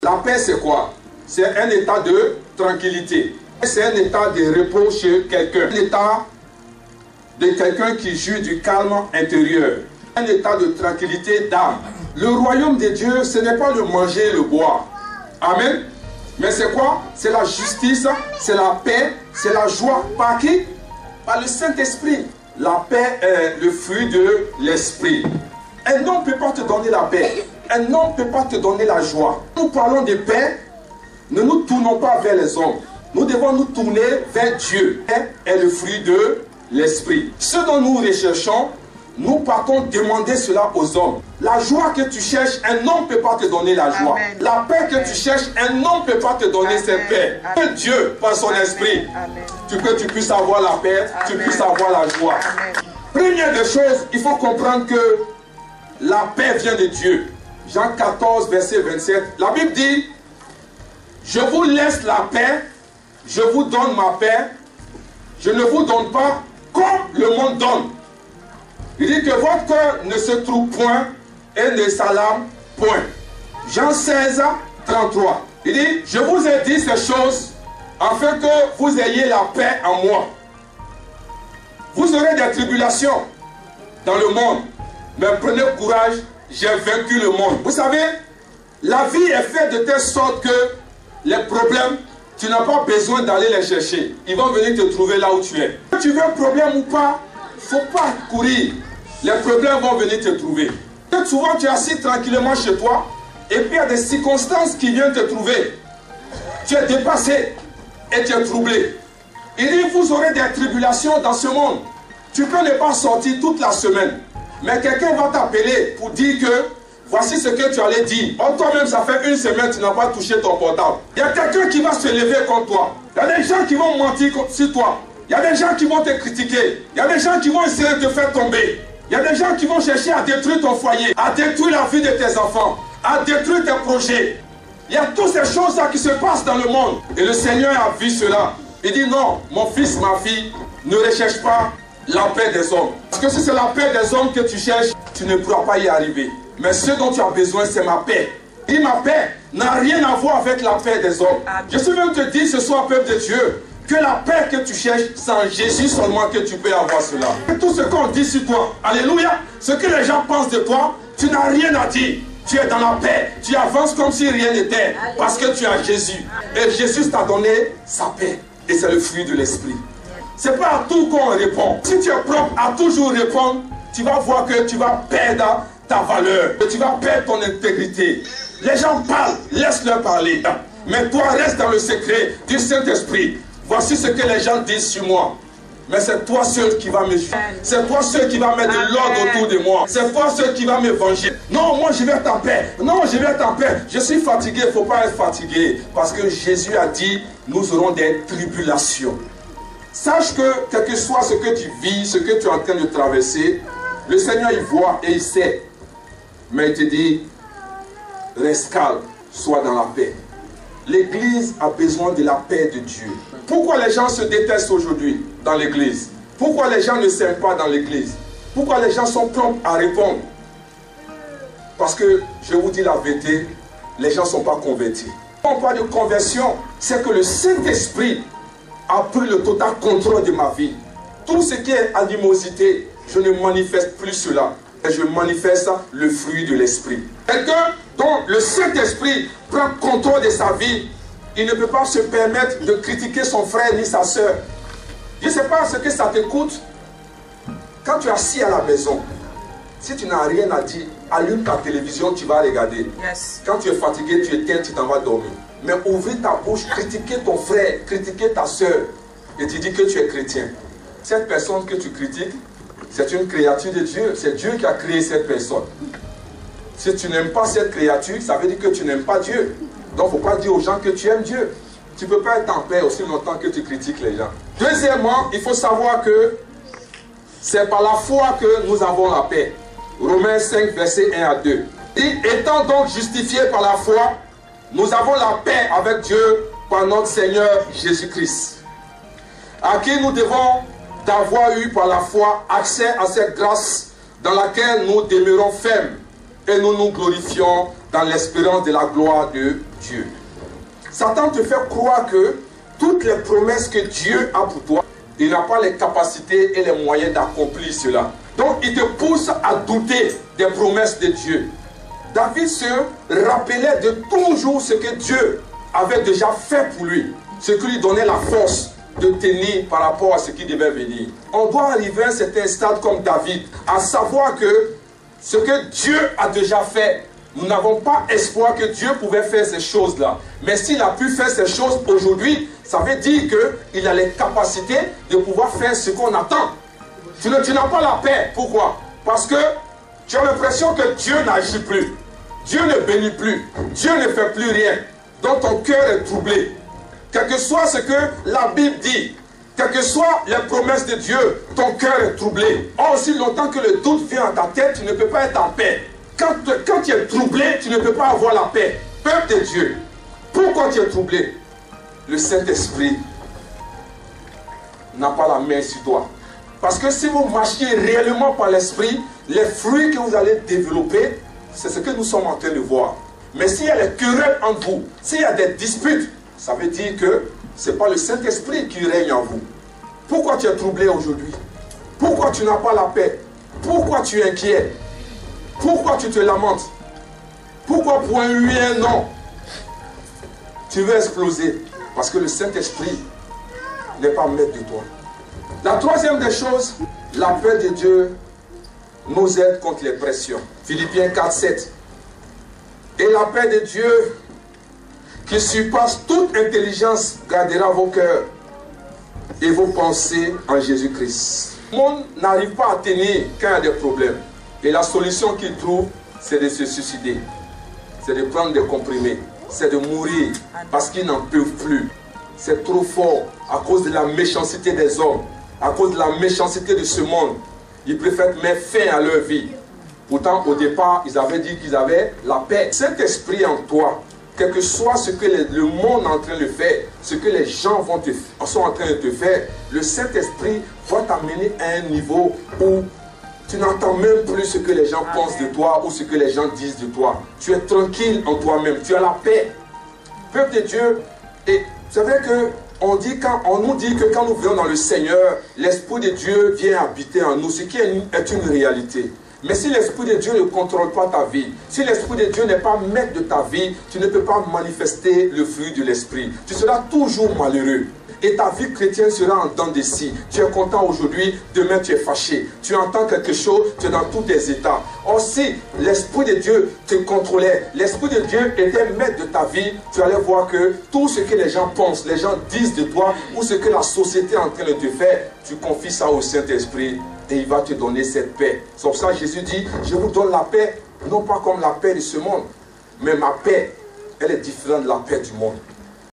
La paix, c'est quoi? C'est un état de tranquillité. C'est un état de repos chez quelqu'un. Un état de quelqu'un qui jouit du calme intérieur. Un état de tranquillité d'âme. Le royaume de Dieu, ce n'est pas le manger et le boire. Amen. Mais c'est quoi? C'est la justice, c'est la paix, c'est la joie. Par qui? Par le Saint-Esprit. La paix est le fruit de l'Esprit. Un homme ne peut pas te donner la paix. Un homme ne peut pas te donner la joie. Nous parlons de paix, ne nous tournons pas vers les hommes. Nous devons nous tourner vers Dieu. La paix est le fruit de l'Esprit. Ce dont nous recherchons, nous partons demander cela aux hommes. La joie que tu cherches, un homme ne peut pas te donner la joie. Amen. La paix que tu cherches, un homme ne peut pas te donner cette paix. Amen. Dieu, par son esprit, que tu puisses avoir la paix, tu puisses avoir la joie. Amen. Première des choses, il faut comprendre que la paix vient de Dieu. Jean 14, verset 27. La Bible dit, je vous laisse la paix, je vous donne ma paix, je ne vous donne pas comme le monde donne. Il dit que votre cœur ne se trouve point et ne s'alarme point. Jean 16, 33. Il dit, je vous ai dit ces choses afin que vous ayez la paix en moi. Vous aurez des tribulations dans le monde, mais prenez courage, j'ai vaincu le monde. Vous savez, la vie est faite de telle sorte que les problèmes, tu n'as pas besoin d'aller les chercher. Ils vont venir te trouver là où tu es. Si tu veux un problème ou pas, il ne faut pas courir. Les problèmes vont venir te trouver. Et souvent, tu es assis tranquillement chez toi, et puis il y a des circonstances qui viennent te trouver. Tu es dépassé et tu es troublé. Il dit, vous aurez des tribulations dans ce monde. Tu peux ne pas sortir toute la semaine. Mais quelqu'un va t'appeler pour dire que voici ce que tu allais dire. Or, toi-même, ça fait une semaine que tu n'as pas touché ton portable. Il y a quelqu'un qui va se lever contre toi. Il y a des gens qui vont mentir sur toi. Il y a des gens qui vont te critiquer. Il y a des gens qui vont essayer de te faire tomber. Il y a des gens qui vont chercher à détruire ton foyer, à détruire la vie de tes enfants, à détruire tes projets. Il y a toutes ces choses-là qui se passent dans le monde. Et le Seigneur a vu cela. Il dit non, mon fils, ma fille, ne recherche pas la paix des hommes. Parce que si c'est la paix des hommes que tu cherches, tu ne pourras pas y arriver. Mais ce dont tu as besoin, c'est ma paix. Et ma paix n'a rien à voir avec la paix des hommes. Je suis même te dire ce soir, peuple de Dieu, que la paix que tu cherches, c'est en Jésus seulement que tu peux avoir cela. Et tout ce qu'on dit sur toi, alléluia, ce que les gens pensent de toi, tu n'as rien à dire. Tu es dans la paix, tu avances comme si rien n'était, parce que tu as Jésus. Et Jésus t'a donné sa paix. Et c'est le fruit de l'esprit. C'est pas à tout qu'on répond. Si tu es propre à toujours répondre, tu vas voir que tu vas perdre ta valeur. Que tu vas perdre ton intégrité. Les gens parlent, laisse-leur parler. Mais toi, reste dans le secret du Saint-Esprit. Voici ce que les gens disent sur moi. Mais c'est toi seul qui va me juger. C'est toi seul qui va mettre de l'ordre autour de moi. C'est toi seul qui va me venger. Non, moi je vais être en paix. Non, je vais être en paix. Je suis fatigué. Il ne faut pas être fatigué. Parce que Jésus a dit, nous aurons des tribulations. Sache que, quel que soit ce que tu vis, ce que tu es en train de traverser, le Seigneur il voit et il sait. Mais il te dit, reste calme, sois dans la paix. L'église a besoin de la paix de Dieu. Pourquoi les gens se détestent aujourd'hui dans l'église? Pourquoi les gens ne s'aiment pas dans l'église? Pourquoi les gens sont prompts à répondre? Parce que, je vous dis la vérité, les gens ne sont pas convertis. Quand on parle de conversion, c'est que le Saint-Esprit a pris le total contrôle de ma vie. Tout ce qui est animosité, je ne manifeste plus cela. Et je manifeste le fruit de l'esprit. Quelqu'un dont le Saint-Esprit prend contrôle de sa vie, il ne peut pas se permettre de critiquer son frère ni sa soeur. Je ne sais pas ce que ça te coûte. Quand tu es assis à la maison, si tu n'as rien à dire, allume ta télévision, tu vas regarder. Yes. Quand tu es fatigué, tu éteins, tu t'en vas dormir. Mais ouvrir ta bouche, critiquer ton frère, critiquer ta soeur, et tu dis que tu es chrétien. Cette personne que tu critiques, c'est une créature de Dieu. C'est Dieu qui a créé cette personne. Si tu n'aimes pas cette créature, ça veut dire que tu n'aimes pas Dieu. Donc il ne faut pas dire aux gens que tu aimes Dieu. Tu ne peux pas être en paix aussi longtemps que tu critiques les gens. Deuxièmement, il faut savoir que c'est par la foi que nous avons la paix. Romains 5, versets 1 à 2. Et étant donc justifiés par la foi, nous avons la paix avec Dieu par notre Seigneur Jésus-Christ, à qui nous devons d'avoir eu par la foi accès à cette grâce dans laquelle nous demeurons fermes et nous nous glorifions dans l'espérance de la gloire de Dieu. Satan te fait croire que toutes les promesses que Dieu a pour toi, il n'a pas les capacités et les moyens d'accomplir cela. Donc il te pousse à douter des promesses de Dieu. David se rappelait de toujours ce que Dieu avait déjà fait pour lui, ce qui lui donnait la force de tenir par rapport à ce qui devait venir. On doit arriver à un certain stade comme David, à savoir que ce que Dieu a déjà fait, nous n'avons pas espoir que Dieu pouvait faire ces choses-là. Mais s'il a pu faire ces choses aujourd'hui, ça veut dire qu'il a les capacités de pouvoir faire ce qu'on attend. Tu n'as pas la paix. Pourquoi? Parce que tu as l'impression que Dieu n'agit plus. Dieu ne bénit plus. Dieu ne fait plus rien. Donc ton cœur est troublé. Quel que soit ce que la Bible dit, quelles que soient les promesses de Dieu, ton cœur est troublé. Or, aussi longtemps que le doute vient à ta tête, tu ne peux pas être en paix. Quand tu es troublé, tu ne peux pas avoir la paix. Peuple de Dieu, pourquoi tu es troublé? Le Saint-Esprit n'a pas la main sur toi. Parce que si vous marchiez réellement par l'Esprit, les fruits que vous allez développer, c'est ce que nous sommes en train de voir. Mais s'il y a des querelles entre vous, s'il y a des disputes, ça veut dire que ce n'est pas le Saint-Esprit qui règne en vous. Pourquoi tu es troublé aujourd'hui? Pourquoi tu n'as pas la paix? Pourquoi tu es inquiet? Pourquoi tu te lamentes? Pourquoi pour un oui et un non, tu veux exploser? Parce que le Saint-Esprit n'est pas maître de toi. La troisième des choses, la paix de Dieu nous aide contre les pressions. Philippiens 4, 7. Et la paix de Dieu, qui surpasse toute intelligence, gardera vos cœurs et vos pensées en Jésus-Christ. Le monde n'arrive pas à tenir quand il y a des problèmes. Et la solution qu'il trouve, c'est de se suicider. C'est de prendre des comprimés. C'est de mourir parce qu'ils n'en peuvent plus. C'est trop fort à cause de la méchanceté des hommes, à cause de la méchanceté de ce monde. Ils préfèrent mettre fin à leur vie. Pourtant, au départ, ils avaient dit qu'ils avaient la paix. Cet esprit en toi, quel que soit ce que le monde est en train de faire, ce que les gens sont en train de te faire, le Saint-Esprit va t'amener à un niveau où tu n'entends même plus ce que les gens pensent de toi ou ce que les gens disent de toi. Tu es tranquille en toi-même, tu as la paix. Peuple de Dieu, et c'est vrai qu'on nous dit que quand nous venons dans le Seigneur, l'Esprit de Dieu vient habiter en nous, ce qui est une réalité. Mais si l'Esprit de Dieu ne contrôle pas ta vie, si l'Esprit de Dieu n'est pas maître de ta vie, tu ne peux pas manifester le fruit de l'Esprit. Tu seras toujours malheureux. Et ta vie chrétienne sera en dents de scie. Tu es content aujourd'hui, demain tu es fâché. Tu entends quelque chose, tu es dans tous tes états. Or si l'Esprit de Dieu te contrôlait, l'Esprit de Dieu était maître de ta vie, tu allais voir que tout ce que les gens pensent, les gens disent de toi, ou ce que la société est en train de te faire, tu confies ça au Saint-Esprit et il va te donner cette paix. C'est pour ça que Jésus dit, je vous donne la paix, non pas comme la paix de ce monde, mais ma paix, elle est différente de la paix du monde.